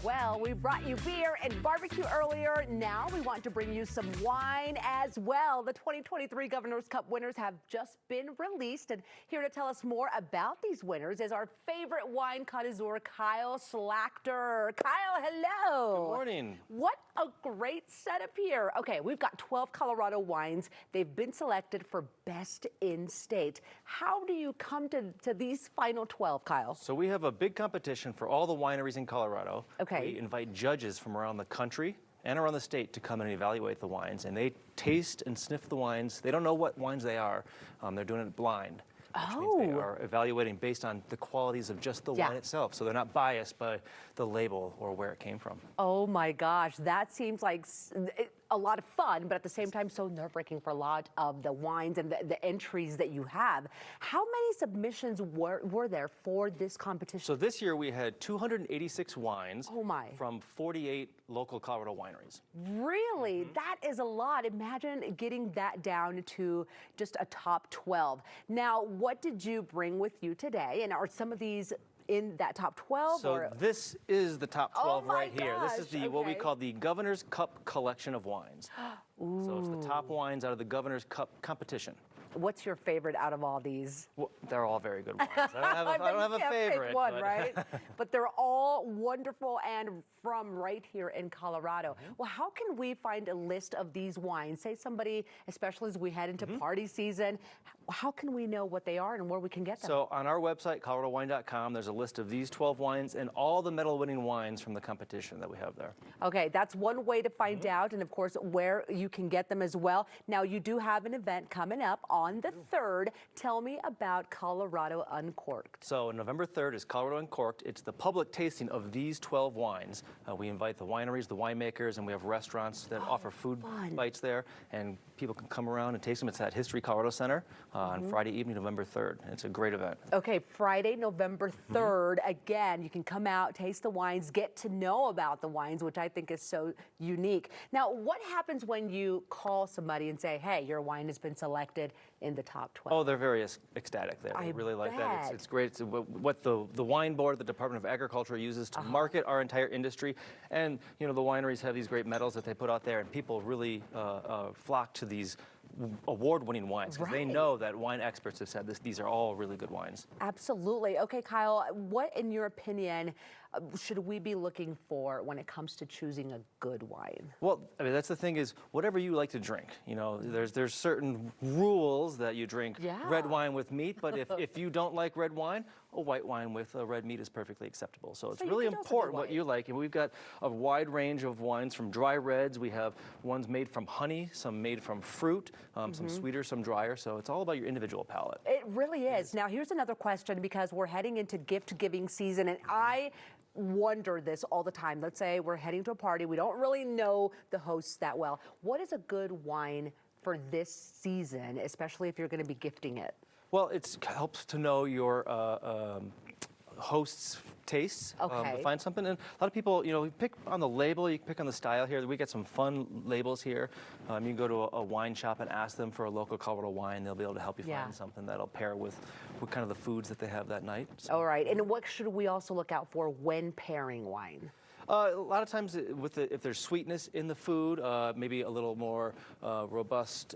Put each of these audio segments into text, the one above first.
Well, we brought you beer and barbecue earlier. Now we want to bring you some wine as well. The 2023 Governor's Cup winners have just been released. And here to tell us more about these winners is our favorite wine connoisseur, Kyle Schlachter. Kyle, hello. Good morning. What a great setup here. Okay, we've got 12 Colorado wines. They've been selected for best in state. How do you come to these final 12, Kyle? So we have a big competition for all the wineries in Colorado. Okay. We invite judges from around the country and around the state to come and evaluate the wines, and they taste and sniff the wines. They don't know what wines they are. They're doing it blind. Which means they are evaluating based on the qualities of just the wine itself. So they're not biased by the label or where it came from. Oh my gosh, that seems like a lot of fun, but at the same time so nerve-wracking for a lot of the wines and the entries that you have. How many submissions were there for this competition? So this year we had 286 wines from 48 local Colorado wineries. Really? That is a lot. Imagine getting that down to just a top 12. Now, what did you bring with you today? And are some of these in that top 12? So this is the top 12 right here. Gosh. This is what we call the Governor's Cup collection of wines. So it's the top wines out of the Governor's Cup competition. What's your favorite out of all these? Well, they're all very good wines. I don't have a favorite. Pick one, right? But they're all wonderful and from right here in Colorado. Well, how can we find a list of these wines? Say somebody, especially as we head into party season, how can we know what they are and where we can get them? So on our website, coloradowine.com, there's a list of these 12 wines and all the medal-winning wines from the competition that we have there. Okay, that's one way to find out, and of course, where you can get them as well. Now, you do have an event coming up on the 3rd. Tell me about Colorado Uncorked. So November 3rd is Colorado Uncorked. It's the public tasting of these 12 wines. We invite the wineries, the winemakers, and we have restaurants that offer food bites there, and people can come around and taste them. It's at History Colorado Center on Friday evening, November 3rd. It's a great event. Okay, Friday, November 3rd. Again, you can come out, taste the wines, get to know about the wines, which I think is so unique. Now, what happens when you call somebody and say, hey, your wine has been selected in the top 12? Oh, they're very ecstatic there. They really like that. It's great. It's what the wine board, the Department of Agriculture uses to market our entire industry. And, you know, the wineries have these great medals that they put out there, and people really flock to these award-winning wines because they know that wine experts have said these are all really good wines. Absolutely. Okay, Kyle, what, in your opinion, should we be looking for when it comes to choosing a good wine? Well, I mean, that's the thing is, whatever you like to drink, you know, there's certain rules that you drink red wine with meat, but if you don't like red wine, a white wine with red meat is perfectly acceptable. So it's really important what you like. And we've got a wide range of wines from dry reds. We have ones made from honey, some made from fruit, some sweeter, some drier. So it's all about your individual palate. It really is. Now, here's another question, because we're heading into gift-giving season, and I wonder this all the time. Let's say we're heading to a party. We don't really know the hosts that well. What is a good wine for this season, especially if you're going to be gifting it? Well, it helps to know your host's tastes, to find something. And a lot of people, you know, you pick on the label, you can pick on the style here. We get some fun labels here. You can go to a wine shop and ask them for a local Colorado wine. They'll be able to help you find something that'll pair with kind of the foods that they have that night. So. All right. And what should we also look out for when pairing wine? A lot of times, if there's sweetness in the food, maybe a little more robust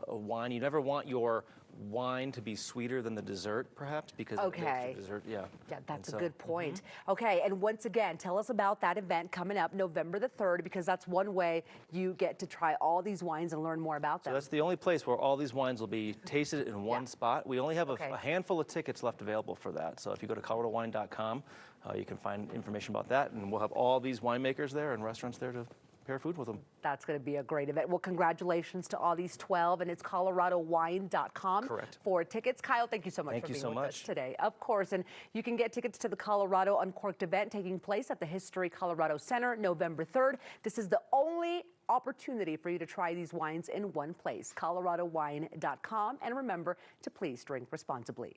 wine. You never want your wine to be sweeter than the dessert, perhaps, because it makes the dessert, yeah, that's a good point. Okay, and once again, tell us about that event coming up November the 3rd, because that's one way you get to try all these wines and learn more about them. So that's the only place where all these wines will be tasted in one spot. We only have a handful of tickets left available for that. So if you go to coloradowine.com, you can find information about that, and we'll have all these winemakers there and restaurants there to pair food with them. That's going to be a great event. Well, congratulations to all these 12, and it's coloradowine.com for tickets. Kyle, thank you so much for being with us today. Of course, and you can get tickets to the Colorado Uncorked event taking place at the History Colorado Center November 3rd. This is the only opportunity for you to try these wines in one place, coloradowine.com. And remember to please drink responsibly.